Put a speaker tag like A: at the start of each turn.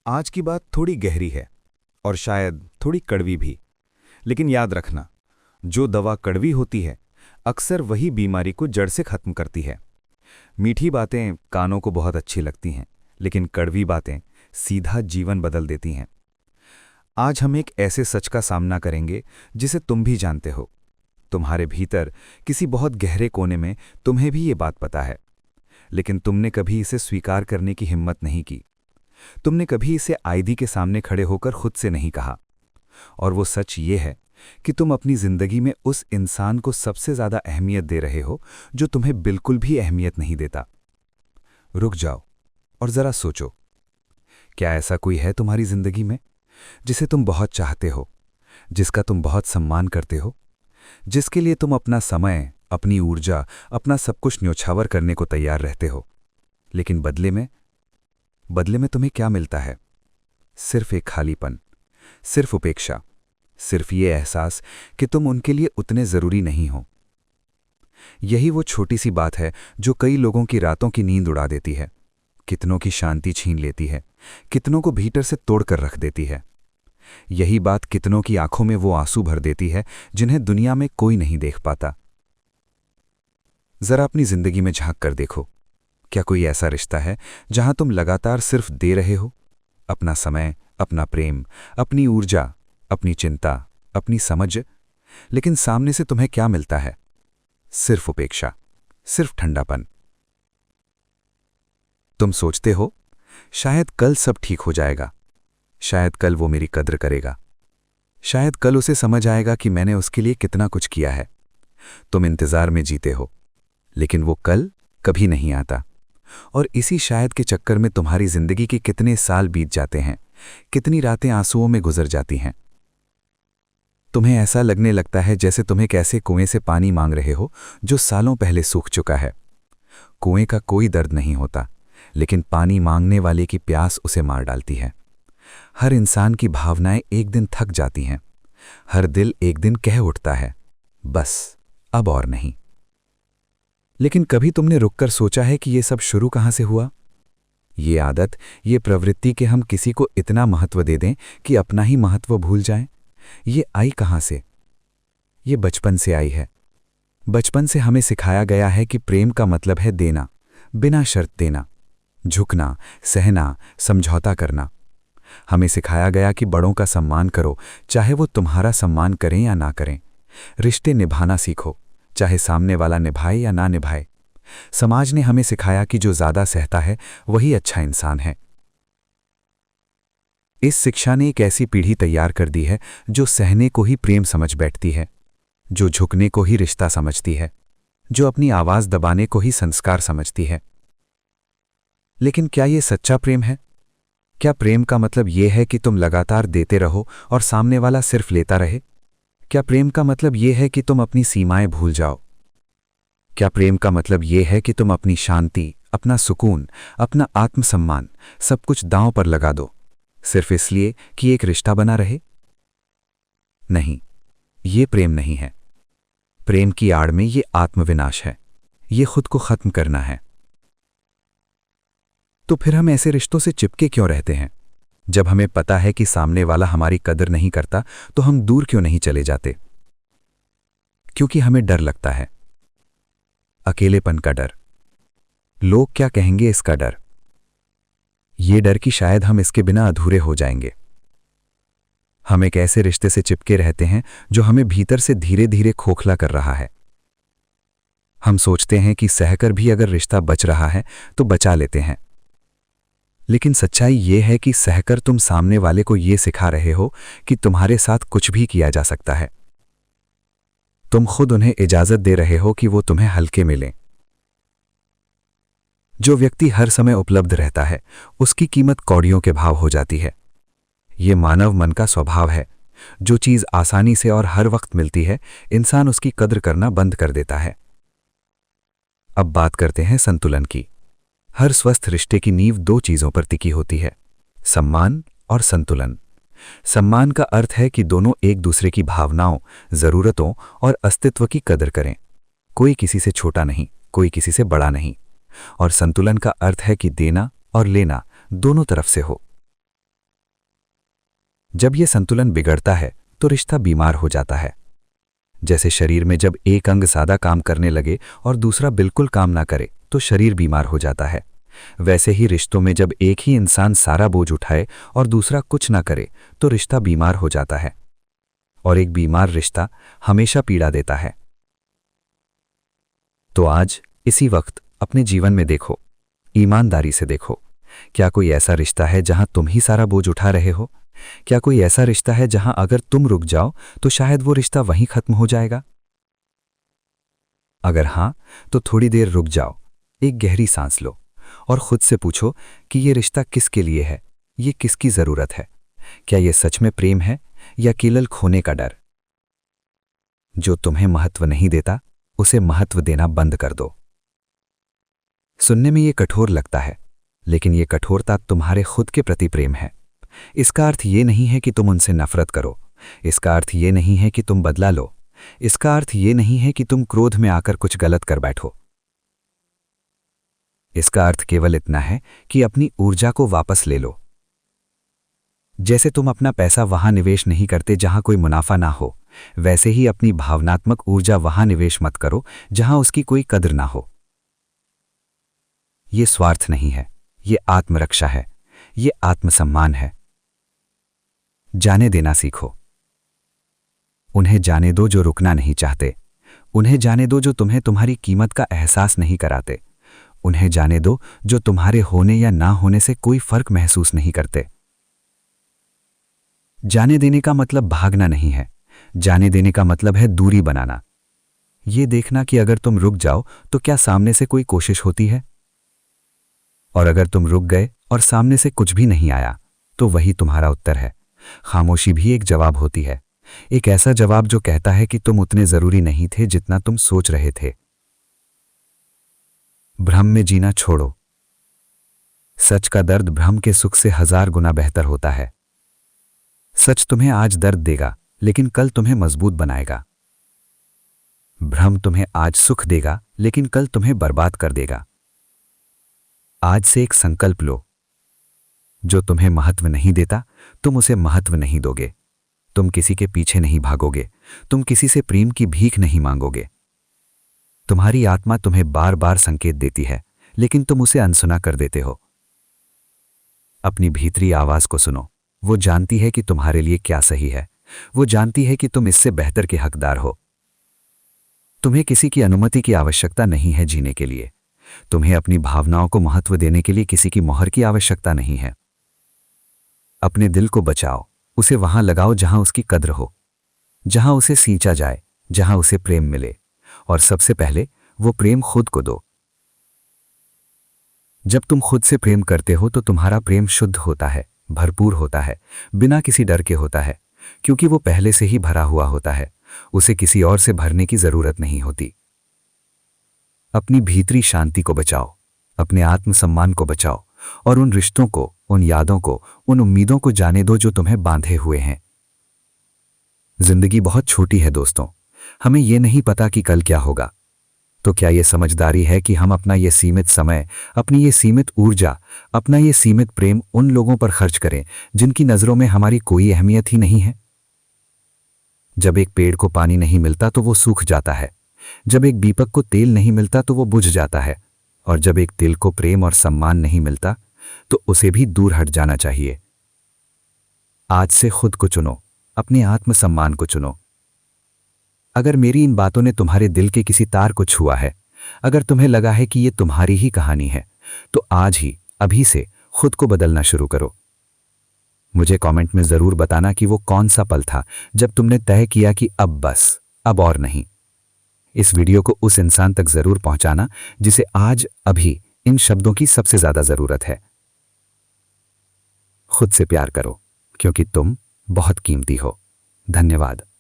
A: आज की बात थोड़ी गहरी है और शायद थोड़ी कड़वी भी। लेकिन याद रखना, जो दवा कड़वी होती है अक्सर वही बीमारी को जड़ से खत्म करती है। मीठी बातें कानों को बहुत अच्छी लगती हैं, लेकिन कड़वी बातें सीधा जीवन बदल देती हैं। आज हम एक ऐसे सच का सामना करेंगे जिसे तुम भी जानते हो। तुम्हारे भीतर किसी बहुत गहरे कोने में तुम्हें भी ये बात पता है, लेकिन तुमने कभी इसे स्वीकार करने की हिम्मत नहीं की। तुमने कभी इसे आईदी के सामने खड़े होकर खुद से नहीं कहा। और वो सच ये है कि तुम अपनी जिंदगी में उस इंसान को सबसे ज्यादा अहमियत दे रहे हो जो तुम्हें बिल्कुल भी अहमियत नहीं देता। रुक जाओ और जरा सोचो, क्या ऐसा कोई है तुम्हारी जिंदगी में जिसे तुम बहुत चाहते हो, जिसका तुम बहुत सम्मान करते हो, जिसके लिए तुम अपना समय, अपनी ऊर्जा, अपना सब कुछ न्योछावर करने को तैयार रहते हो, लेकिन बदले में तुम्हें क्या मिलता है? सिर्फ एक खालीपन, सिर्फ उपेक्षा, सिर्फ ये एहसास कि तुम उनके लिए उतने जरूरी नहीं हो। यही वो छोटी सी बात है जो कई लोगों की रातों की नींद उड़ा देती है, कितनों की शांति छीन लेती है, कितनों को भीतर से तोड़कर रख देती है। यही बात कितनों की आंखों में वो आंसू भर देती है जिन्हें दुनिया में कोई नहीं देख पाता। जरा अपनी जिंदगी में झांक कर देखो, क्या कोई ऐसा रिश्ता है जहां तुम लगातार सिर्फ दे रहे हो? अपना समय, अपना प्रेम, अपनी ऊर्जा, अपनी चिंता, अपनी समझ, लेकिन सामने से तुम्हें क्या मिलता है? सिर्फ उपेक्षा, सिर्फ ठंडापन। तुम सोचते हो शायद कल सब ठीक हो जाएगा, शायद कल वो मेरी कद्र करेगा, शायद कल उसे समझ आएगा कि मैंने उसके लिए कितना कुछ किया है। तुम इंतजार में जीते हो, लेकिन वो कल कभी नहीं आता। और इसी शायद के चक्कर में तुम्हारी जिंदगी के कितने साल बीत जाते हैं, कितनी रातें आंसुओं में गुजर जाती हैं। तुम्हें ऐसा लगने लगता है जैसे तुम एक ऐसे कुएं से पानी मांग रहे हो जो सालों पहले सूख चुका है। कुएं का कोई दर्द नहीं होता, लेकिन पानी मांगने वाले की प्यास उसे मार डालती है। हर इंसान की भावनाएं एक दिन थक जाती हैं, हर दिल एक दिन कह उठता है, बस अब और नहीं। लेकिन कभी तुमने रुककर सोचा है कि ये सब शुरू कहां से हुआ? ये आदत, ये प्रवृत्ति कि हम किसी को इतना महत्व दे दें कि अपना ही महत्व भूल जाएं, ये आई कहां से? ये बचपन से आई है। बचपन से हमें सिखाया गया है कि प्रेम का मतलब है देना, बिना शर्त देना, झुकना, सहना, समझौता करना। हमें सिखाया गया कि बड़ों का सम्मान करो, चाहे वो तुम्हारा सम्मान करें या ना करें। रिश्ते निभाना सीखो, चाहे सामने वाला निभाए या ना निभाए। समाज ने हमें सिखाया कि जो ज्यादा सहता है वही अच्छा इंसान है। इस शिक्षा ने एक ऐसी पीढ़ी तैयार कर दी है जो सहने को ही प्रेम समझ बैठती है, जो झुकने को ही रिश्ता समझती है, जो अपनी आवाज दबाने को ही संस्कार समझती है। लेकिन क्या ये सच्चा प्रेम है? क्या प्रेम का मतलब यह है कि तुम लगातार देते रहो और सामने वाला सिर्फ लेता रहे? क्या प्रेम का मतलब यह है कि तुम अपनी सीमाएं भूल जाओ? क्या प्रेम का मतलब यह है कि तुम अपनी शांति, अपना सुकून, अपना आत्मसम्मान सब कुछ दांव पर लगा दो, सिर्फ इसलिए कि एक रिश्ता बना रहे? नहीं, ये प्रेम नहीं है। प्रेम की आड़ में ये आत्मविनाश है, ये खुद को खत्म करना है। तो फिर हम ऐसे रिश्तों से चिपके क्यों रहते हैं? जब हमें पता है कि सामने वाला हमारी कदर नहीं करता, तो हम दूर क्यों नहीं चले जाते? क्योंकि हमें डर लगता है। अकेलेपन का डर, लोग क्या कहेंगे इसका डर, ये डर कि शायद हम इसके बिना अधूरे हो जाएंगे। हम एक ऐसे रिश्ते से चिपके रहते हैं जो हमें भीतर से धीरे धीरे खोखला कर रहा है। हम सोचते हैं कि सहकर भी अगर रिश्ता बच रहा है तो बचा लेते हैं, लेकिन सच्चाई ये है कि सहकर तुम सामने वाले को ये सिखा रहे हो कि तुम्हारे साथ कुछ भी किया जा सकता है। तुम खुद उन्हें इजाजत दे रहे हो कि वो तुम्हें हल्के में लें। जो व्यक्ति हर समय उपलब्ध रहता है, उसकी कीमत कौड़ियों के भाव हो जाती है। ये मानव मन का स्वभाव है। जो चीज आसानी से और हर वक्त मिलती है, इंसान उसकी कद्र करना बंद कर देता है। अब बात करते हैं संतुलन की। हर स्वस्थ रिश्ते की नींव दो चीजों पर टिकी होती है, सम्मान और संतुलन। सम्मान का अर्थ है कि दोनों एक दूसरे की भावनाओं, जरूरतों और अस्तित्व की कदर करें। कोई किसी से छोटा नहीं, कोई किसी से बड़ा नहीं। और संतुलन का अर्थ है कि देना और लेना दोनों तरफ से हो।
B: जब ये संतुलन बिगड़ता है तो रिश्ता बीमार हो जाता है। जैसे शरीर में जब एक अंग ज्यादा काम करने लगे और दूसरा बिल्कुल काम ना करे तो शरीर बीमार हो जाता है, वैसे ही रिश्तों में जब एक ही इंसान सारा बोझ उठाए और दूसरा कुछ ना करे तो रिश्ता बीमार हो जाता है। और एक बीमार रिश्ता हमेशा पीड़ा देता है। तो आज इसी वक्त अपने जीवन में देखो, ईमानदारी से देखो, क्या कोई ऐसा रिश्ता है जहां तुम ही सारा बोझ उठा रहे हो? क्या कोई ऐसा रिश्ता है जहां अगर तुम रुक जाओ तो शायद वो रिश्ता वहीं खत्म हो जाएगा? अगर हां, तो थोड़ी देर रुक जाओ, एक गहरी सांस लो और खुद से पूछो कि ये रिश्ता किसके लिए है, ये किसकी जरूरत है? क्या ये सच में प्रेम है या केवल खोने का डर? जो तुम्हें महत्व नहीं देता उसे महत्व देना बंद कर दो। सुनने में ये कठोर लगता है, लेकिन ये कठोरता तुम्हारे खुद के प्रति प्रेम है। इसका अर्थ ये नहीं है कि तुम उनसे नफरत करो, इसका अर्थ ये नहीं है कि तुम बदला लो, इसका अर्थ ये नहीं है कि तुम क्रोध में आकर कुछ गलत कर बैठो। इसका अर्थ केवल इतना है कि अपनी ऊर्जा को वापस ले लो। जैसे तुम अपना पैसा वहां निवेश नहीं करते जहां कोई मुनाफा ना हो, वैसे ही अपनी भावनात्मक ऊर्जा वहां निवेश मत करो जहां उसकी कोई कद्र ना हो। ये स्वार्थ नहीं है, ये आत्मरक्षा है, ये आत्मसम्मान है। जाने देना सीखो। उन्हें जाने दो जो रुकना नहीं चाहते, उन्हें जाने दो जो तुम्हें तुम्हारी कीमत का एहसास नहीं कराते, उन्हें जाने दो जो तुम्हारे होने या ना होने से कोई फर्क महसूस नहीं करते। जाने देने का मतलब भागना नहीं है, जाने देने का मतलब है दूरी बनाना। ये देखना कि अगर तुम रुक जाओ तो क्या सामने से कोई कोशिश होती है, और अगर तुम रुक गए और सामने से कुछ भी नहीं आया तो वही तुम्हारा उत्तर है। खामोशी भी एक जवाब होती है, एक ऐसा जवाब जो कहता है कि तुम उतने जरूरी नहीं थे जितना तुम सोच रहे थे। भ्रम में जीना छोड़ो। सच का दर्द भ्रम के सुख से 1000 गुना बेहतर होता है। सच तुम्हें आज दर्द देगा, लेकिन कल तुम्हें मजबूत बनाएगा। भ्रम तुम्हें आज सुख देगा, लेकिन कल तुम्हें बर्बाद कर देगा। आज से एक संकल्प लो, जो तुम्हें महत्व नहीं देता तुम उसे महत्व नहीं दोगे। तुम किसी के पीछे नहीं भागोगे, तुम किसी से प्रेम की भीख नहीं मांगोगे। तुम्हारी आत्मा तुम्हें बार बार संकेत देती है, लेकिन तुम उसे अनसुना कर देते हो। अपनी भीतरी आवाज को सुनो, वो जानती है कि तुम्हारे लिए क्या सही है, वो जानती है कि तुम इससे बेहतर के हकदार हो। तुम्हें किसी की अनुमति की आवश्यकता नहीं है जीने के लिए, तुम्हें अपनी भावनाओं को महत्व देने के लिए किसी की मोहर की आवश्यकता नहीं है। अपने दिल को बचाओ, उसे वहां लगाओ जहां उसकी कद्र हो, जहां उसे सींचा जाए, जहां उसे प्रेम मिले, और सबसे पहले वो प्रेम खुद को दो। जब तुम खुद से प्रेम करते हो तो तुम्हारा प्रेम शुद्ध होता है, भरपूर होता है, बिना किसी डर के होता है, क्योंकि वो पहले से ही भरा हुआ होता है, उसे किसी और से भरने की जरूरत नहीं होती। अपनी भीतरी शांति को बचाओ, अपने आत्मसम्मान को बचाओ, और उन रिश्तों को, उन यादों को, उन उम्मीदों को जाने दो जो तुम्हें बांधे हुए हैं। जिंदगी बहुत छोटी है दोस्तों, हमें यह नहीं पता कि कल क्या होगा। तो क्या यह समझदारी है कि हम अपना ये सीमित समय, अपनी ये सीमित ऊर्जा, अपना ये सीमित प्रेम उन लोगों पर खर्च करें जिनकी नजरों में हमारी कोई अहमियत ही नहीं है? जब एक पेड़ को पानी नहीं मिलता तो वो सूख जाता है, जब एक दीपक को तेल नहीं मिलता तो वो बुझ जाता है, और जब एक दिल को प्रेम और सम्मान नहीं मिलता तो उसे भी दूर हट जाना चाहिए। आज से खुद को चुनो, अपने आत्मसम्मान को चुनो। अगर मेरी इन बातों ने तुम्हारे दिल के किसी तार को छुआ है, अगर तुम्हें लगा है कि ये तुम्हारी ही कहानी है, तो आज ही, अभी से खुद को बदलना शुरू करो। मुझे कमेंट में जरूर बताना कि वो कौन सा पल था जब तुमने तय किया कि अब बस, अब और नहीं। इस वीडियो को उस इंसान तक जरूर पहुंचाना जिसे आज, अभी इन शब्दों की सबसे ज्यादा जरूरत है। खुद से प्यार करो, क्योंकि तुम बहुत कीमती हो। धन्यवाद।